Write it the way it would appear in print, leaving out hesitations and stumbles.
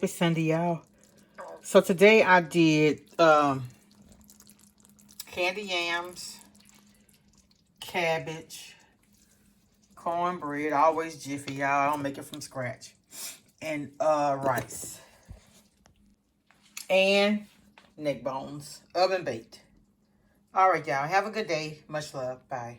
Happy Sunday, y'all. So today I did candy yams, cabbage, cornbread, always Jiffy, y'all. I don't make it from scratch. And rice. And neck bones, oven baked. All right, y'all. Have a good day. Much love. Bye.